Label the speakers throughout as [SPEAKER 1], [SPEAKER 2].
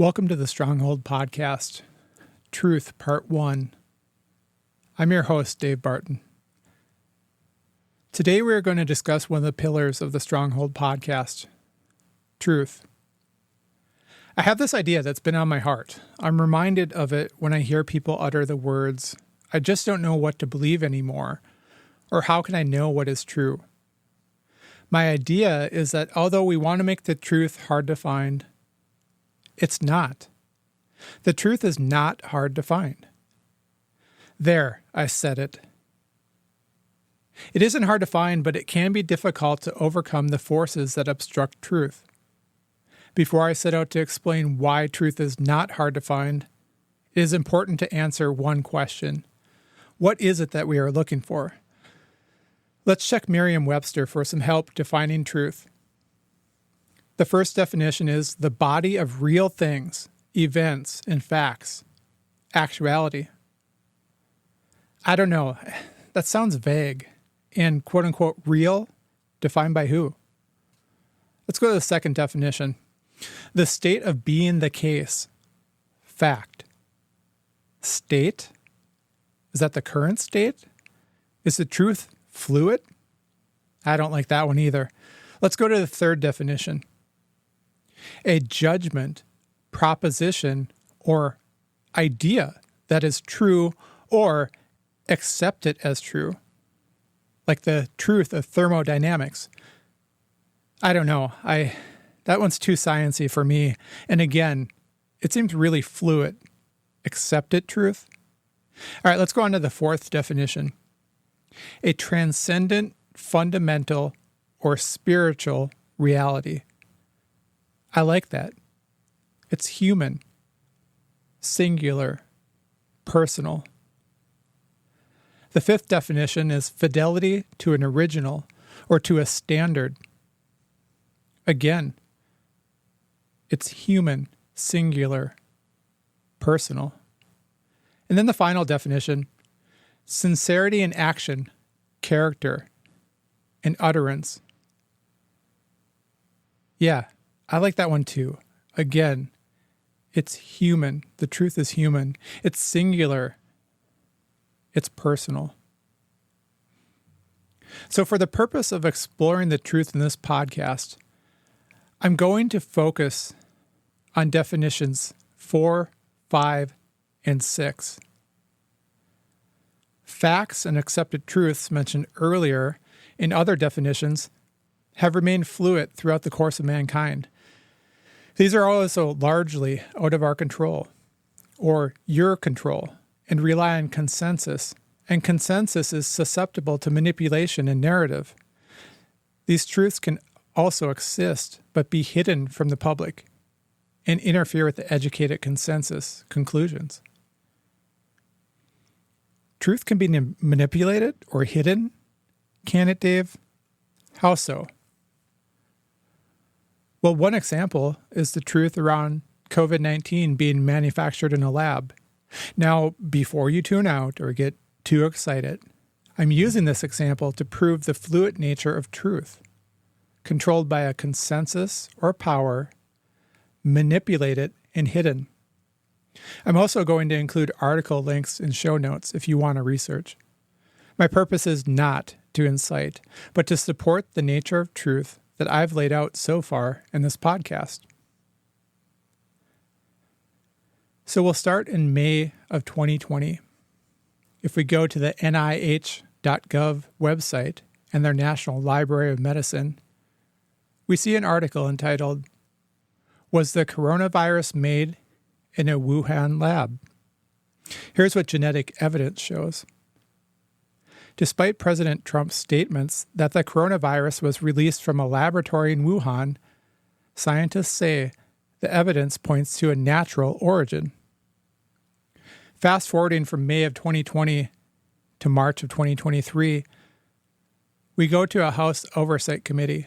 [SPEAKER 1] Welcome to the Stronghold Podcast, Truth Part 1. I'm your host, Dave Barton. Today we are going to discuss one of the pillars of the Stronghold Podcast, truth. I have this idea that's been on my heart. I'm reminded of it when I hear people utter the words, "I just don't know what to believe anymore," or "How can I know what is true?" My idea is that although we want to make the truth hard to find, it's not. The truth is not hard to find. There, I said it. It isn't hard to find, but it can be difficult to overcome the forces that obstruct truth. Before I set out to explain why truth is not hard to find, it is important to answer one question. What is it that we are looking for? Let's check Merriam-Webster for some help defining truth. The first definition is the body of real things, events, and facts. Actuality. I don't know. That sounds vague. And quote-unquote real? Defined by who? Let's go to the second definition. The state of being the case. Fact. State? Is that the current state? Is the truth fluid? I don't like that one either. Let's go to the third definition. A judgment, proposition, or idea that is true or accepted as true. Like the truth of thermodynamics. I don't know. That one's too sciencey for me. And again, it seems really fluid. Accepted truth? All right, let's go on to the fourth definition. A transcendent, fundamental, or spiritual reality. I like that. It's human, singular, personal. The fifth definition is fidelity to an original or to a standard. Again, it's human, singular, personal. And then the final definition, sincerity in action, character, and utterance. Yeah, I like that one too. Again, it's human. The truth is human. It's singular. It's personal. So for the purpose of exploring the truth in this podcast, I'm going to focus on definitions 4, 5, and 6. Facts and accepted truths mentioned earlier in other definitions have remained fluid throughout the course of mankind. These are also largely out of our control, or your control, and rely on consensus, and consensus is susceptible to manipulation and narrative. These truths can also exist, but be hidden from the public, and interfere with the educated consensus conclusions. Truth can be manipulated or hidden? Can it, Dave? How so? Well, one example is the truth around COVID-19 being manufactured in a lab. Now, before you tune out or get too excited, I'm using this example to prove the fluid nature of truth, controlled by a consensus or power, manipulated and hidden. I'm also going to include article links and show notes if you want to research. My purpose is not to incite, but to support the nature of truth that I've laid out so far in this podcast. So we'll start in May of 2020. If we go to the NIH.gov website and their National Library of Medicine, we see an article entitled, "Was the coronavirus made in a Wuhan lab?" Here's what genetic evidence shows. Despite President Trump's statements that the coronavirus was released from a laboratory in Wuhan, scientists say the evidence points to a natural origin. Fast forwarding from May of 2020 to March of 2023, we go to a House Oversight Committee,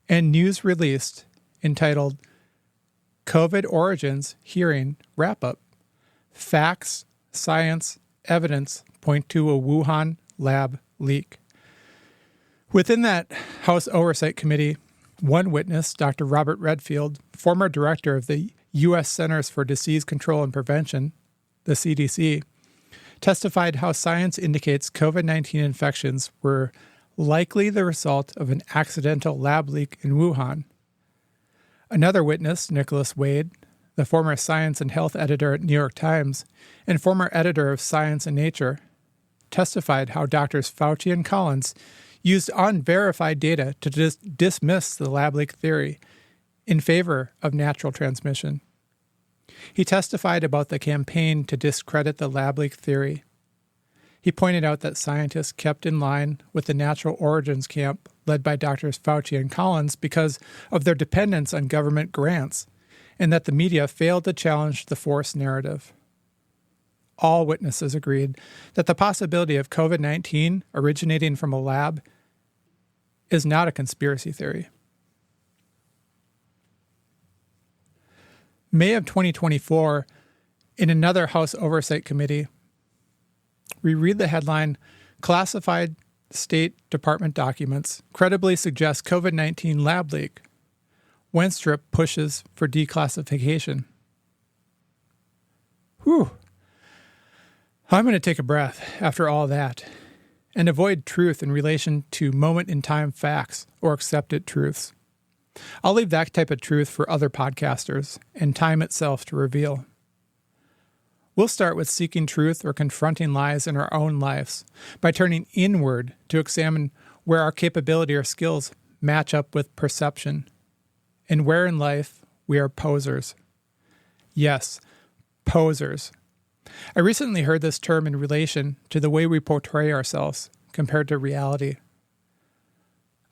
[SPEAKER 1] and news released entitled COVID Origins Hearing Wrap-Up. Facts, science, evidence point to a Wuhan lab leak. Within that House Oversight Committee, One witness, Dr. Robert Redfield, former director of the U.S. Centers for Disease Control and Prevention, the CDC, testified how science indicates COVID-19 infections were likely the result of an accidental lab leak in Wuhan. Another witness, Nicholas Wade, the former science and health editor at New York Times and former editor of Science and Nature, testified how Drs. Fauci and Collins used unverified data to dismiss the lab leak theory in favor of natural transmission. He testified about the campaign to discredit the lab leak theory. He pointed out that scientists kept in line with the natural origins camp led by Drs. Fauci and Collins because of their dependence on government grants, and that the media failed to challenge the forced narrative. All witnesses agreed that the possibility of COVID-19 originating from a lab is not a conspiracy theory. May of 2024, in another House Oversight Committee, we read the headline, "Classified State Department Documents Credibly Suggest COVID-19 Lab Leak. Wenstrup Pushes for Declassification." Whew. I'm going to take a breath after all that and avoid truth in relation to moment-in-time facts or accepted truths. I'll leave that type of truth for other podcasters and time itself to reveal. We'll start with seeking truth or confronting lies in our own lives by turning inward to examine where our capability or skills match up with perception and where in life we are posers. Yes, posers. I recently heard this term in relation to the way we portray ourselves compared to reality.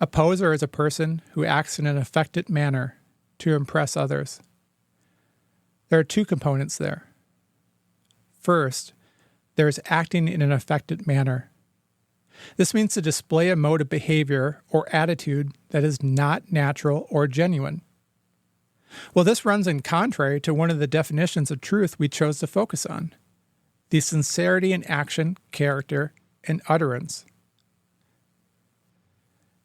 [SPEAKER 1] A poser is a person who acts in an affected manner to impress others. There are two components there. First, there's acting in an affected manner. This means to display a mode of behavior or attitude that is not natural or genuine. Well, this runs in contrary to one of the definitions of truth we chose to focus on: the sincerity in action, character, and utterance.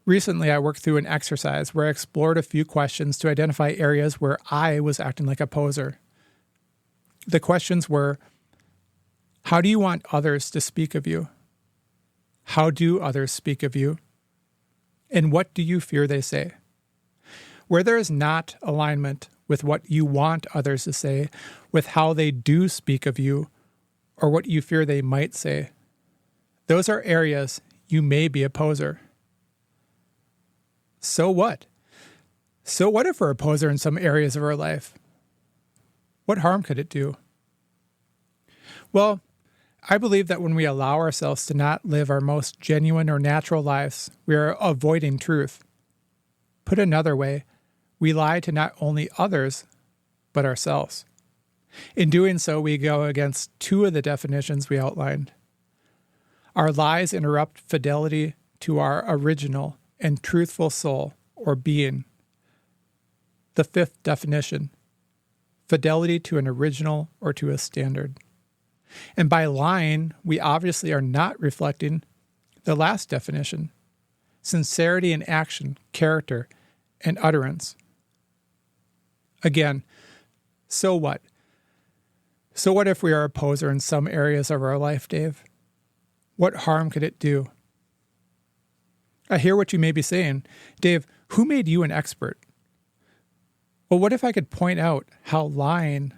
[SPEAKER 1] Recently, I worked through an exercise where I explored a few questions to identify areas where I was acting like a poser. The questions were: how do you want others to speak of you? How do others speak of you? And what do you fear they say? Where there is not alignment with what you want others to say, with how they do speak of you, or what you fear they might say, those are areas you may be a poser. So what? So what if we're a poser in some areas of our life? What harm could it do? Well, I believe that when we allow ourselves to not live our most genuine or natural lives, we are avoiding truth. Put another way, we lie to not only others, but ourselves. In doing so, we go against two of the definitions we outlined. Our lies interrupt fidelity to our original and truthful soul or being. The fifth definition, fidelity to an original or to a standard. And by lying, we obviously are not reflecting the last definition, sincerity in action, character, and utterance. Again, so what? So what if we are a poser in some areas of our life, Dave? What harm could it do? I hear what you may be saying. Dave, who made you an expert? Well, what if I could point out how lying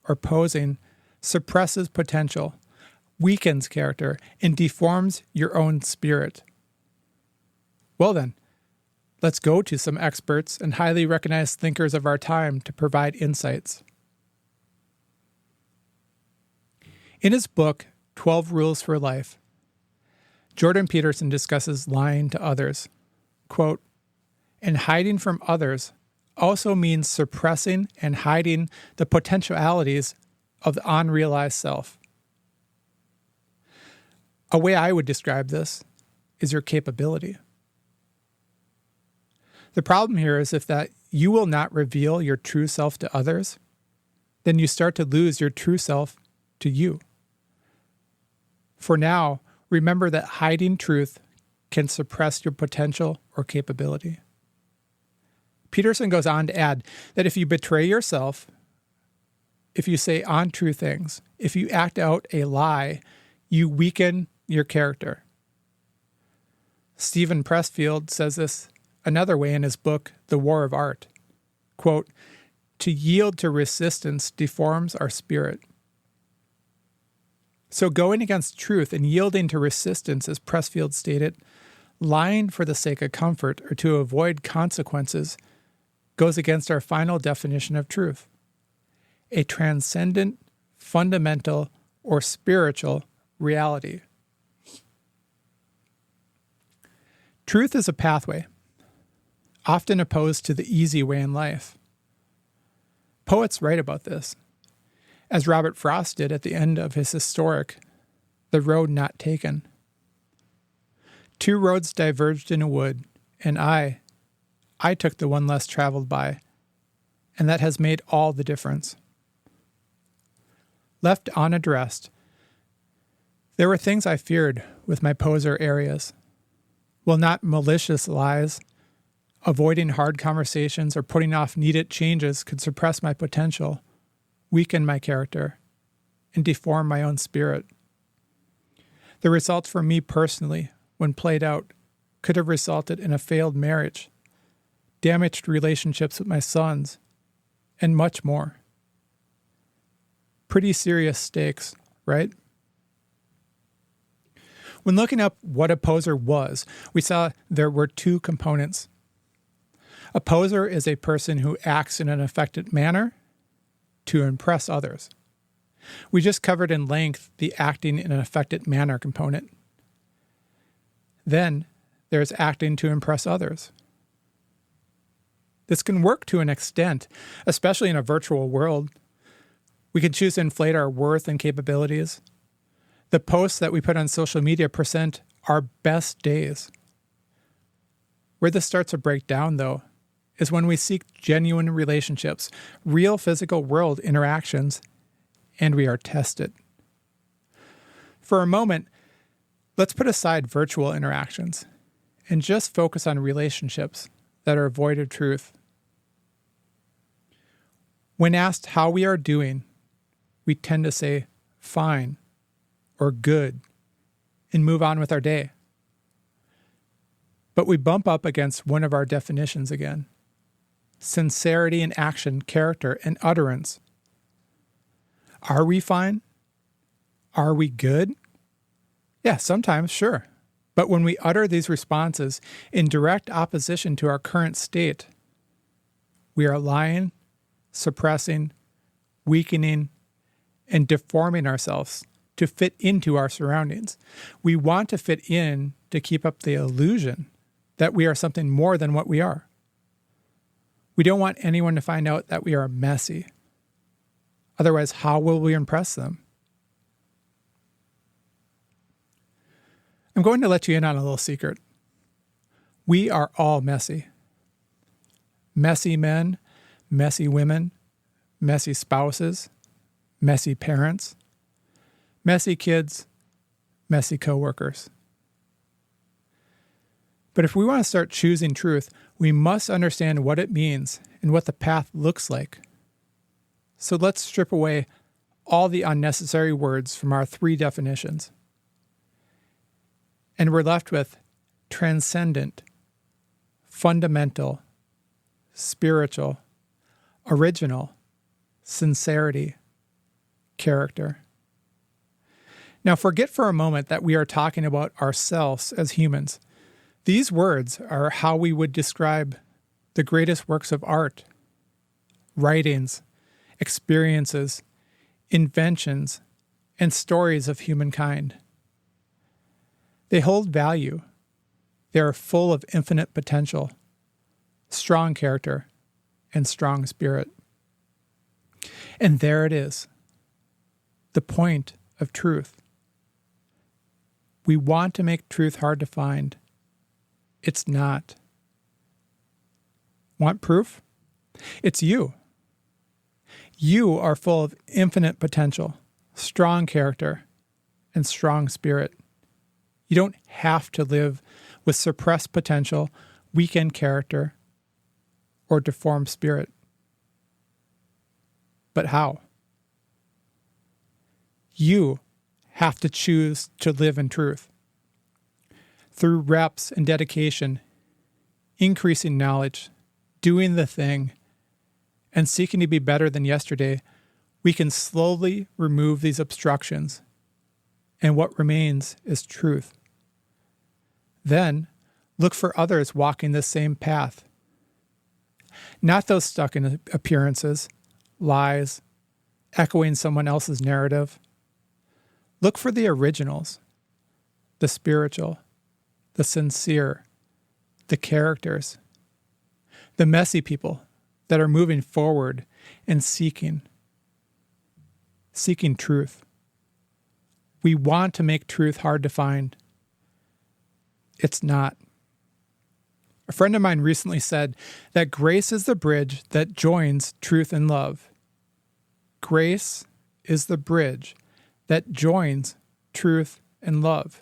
[SPEAKER 1] or posing suppresses potential, weakens character, and deforms your own spirit? Well then, let's go to some experts and highly recognized thinkers of our time to provide insights. In his book, 12 Rules for Life, Jordan Peterson discusses lying to others. Quote, "And hiding from others also means suppressing and hiding the potentialities of the unrealized self." A way I would describe this is your capability. The problem here is if that you will not reveal your true self to others, then you start to lose your true self to you. For now, remember that hiding truth can suppress your potential or capability. Peterson goes on to add that if you betray yourself, if you say untrue things, if you act out a lie, you weaken your character. Stephen Pressfield says this another way in his book, The War of Art. Quote, "To yield to resistance deforms our spirit." So going against truth and yielding to resistance, as Pressfield stated, lying for the sake of comfort or to avoid consequences, goes against our final definition of truth: a transcendent, fundamental, or spiritual reality. Truth is a pathway, often opposed to the easy way in life. Poets write about this, as Robert Frost did at the end of his historic The Road Not Taken. "Two roads diverged in a wood, and I took the one less traveled by, and that has made all the difference." Left unaddressed, there were things I feared with my poser areas. While not malicious lies, avoiding hard conversations or putting off needed changes could suppress my potential, weaken my character, and deform my own spirit. The results for me personally, when played out, could have resulted in a failed marriage, damaged relationships with my sons, and much more. Pretty serious stakes, right? When looking up what a poser was, we saw there were two components. A poser is a person who acts in an affected manner to impress others. We just covered in length the acting in an affected manner component. Then there's acting to impress others. This can work to an extent, especially in a virtual world. We can choose to inflate our worth and capabilities. The posts that we put on social media present our best days. Where this starts to break down, though, is when we seek genuine relationships, real physical world interactions, and we are tested. For a moment, let's put aside virtual interactions and just focus on relationships that are void of truth. When asked how we are doing, we tend to say fine or good and move on with our day. But we bump up against one of our definitions again: sincerity in action, character, and utterance. Are we fine? Are we good? Yeah, sometimes, sure. But when we utter these responses in direct opposition to our current state, we are lying, suppressing, weakening, and deforming ourselves to fit into our surroundings. We want to fit in to keep up the illusion that we are something more than what we are. We don't want anyone to find out that we are messy. Otherwise, how will we impress them? I'm going to let you in on a little secret. We are all messy. Messy men, messy women, messy spouses, messy parents, messy kids, messy coworkers. But if we want to start choosing truth, we must understand what it means and what the path looks like. So let's strip away all the unnecessary words from our three definitions. And we're left with transcendent, fundamental, spiritual, original, sincerity, character. Now forget for a moment that we are talking about ourselves as humans. These words are how we would describe the greatest works of art, writings, experiences, inventions, and stories of humankind. They hold value. They are full of infinite potential, strong character, and strong spirit. And there it is, the point of truth. We want to make truth hard to find. It's not. Want proof? It's you. You are full of infinite potential, strong character, and strong spirit. You don't have to live with suppressed potential, weakened character, or deformed spirit. But how? You have to choose to live in truth. Through reps and dedication, increasing knowledge, doing the thing, and seeking to be better than yesterday, we can slowly remove these obstructions, and what remains is truth. Then, look for others walking the same path. Not those stuck in appearances, lies, echoing someone else's narrative. Look for the originals, the spiritual, the sincere, the characters, the messy people that are moving forward and seeking truth. We want to make truth hard to find. It's not. A friend of mine recently said that grace is the bridge that joins truth and love. Grace is the bridge that joins truth and love.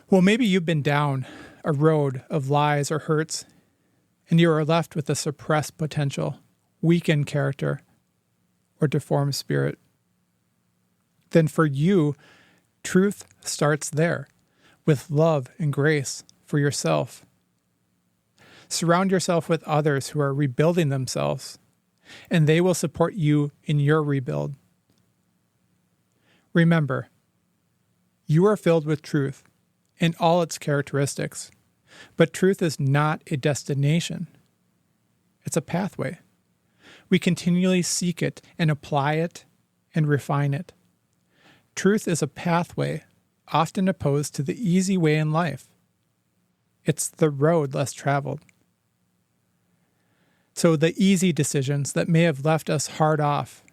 [SPEAKER 1] Well, maybe you've been down a road of lies or hurts, and you are left with a suppressed potential, weakened character, or deformed spirit. Then for you, truth starts there, with love and grace for yourself. Surround yourself with others who are rebuilding themselves, and they will support you in your rebuild. Remember, you are filled with truth in all its characteristics, but truth is not a destination. It's a pathway. We continually seek it and apply it and refine it. Truth is a pathway often opposed to the easy way in life. It's the road less traveled. So the easy decisions that may have left us hard off,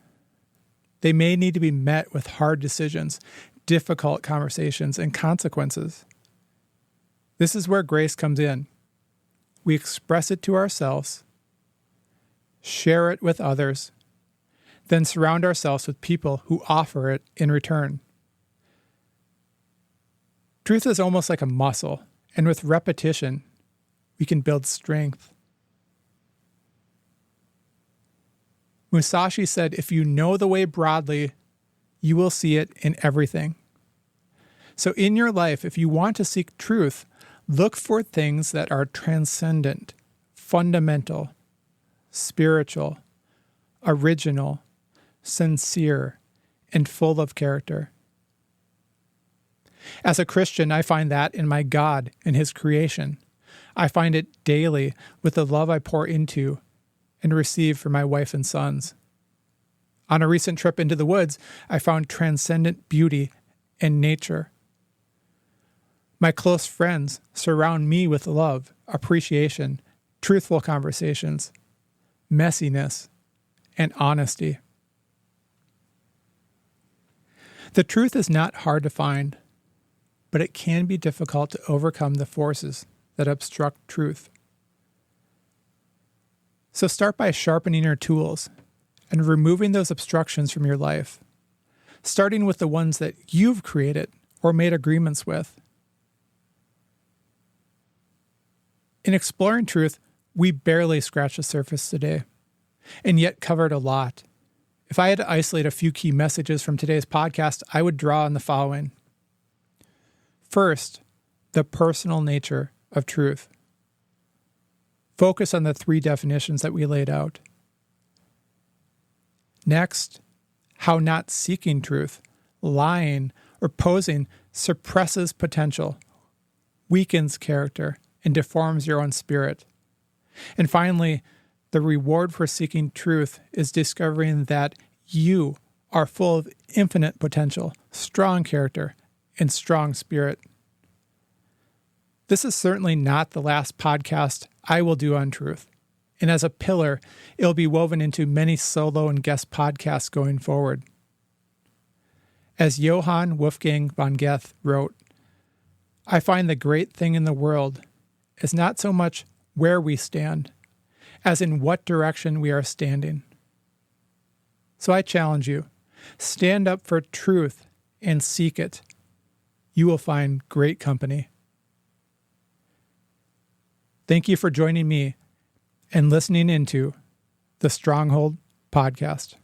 [SPEAKER 1] they may need to be met with hard decisions, difficult conversations, and consequences. This is where grace comes in. We express it to ourselves, share it with others, then surround ourselves with people who offer it in return. Truth is almost like a muscle, and with repetition, we can build strength. Musashi said, if you know the way broadly, you will see it in everything. So in your life, if you want to seek truth, look for things that are transcendent, fundamental, spiritual, original, sincere, and full of character. As a Christian, I find that in my God and His creation. I find it daily with the love I pour into and receive from my wife and sons. On a recent trip into the woods, I found transcendent beauty in nature. My close friends surround me with love, appreciation, truthful conversations, messiness, and honesty. The truth is not hard to find, but it can be difficult to overcome the forces that obstruct truth. So start by sharpening your tools and removing those obstructions from your life, starting with the ones that you've created or made agreements with. In exploring truth, we barely scratched the surface today, and yet covered a lot. If I had to isolate a few key messages from today's podcast, I would draw on the following. First, the personal nature of truth. Focus on the 3 definitions that we laid out. Next, how not seeking truth, lying, or posing suppresses potential, weakens character, and deforms your own spirit. And finally, the reward for seeking truth is discovering that you are full of infinite potential, strong character, and strong spirit. This is certainly not the last podcast I will do on truth. And as a pillar, it'll be woven into many solo and guest podcasts going forward. As Johann Wolfgang von Goethe wrote, I find the great thing in the world is not so much where we stand, as in what direction we are standing. So I challenge you, stand up for truth and seek it. You will find great company. Thank you for joining me and listening into the Stronghold Podcast.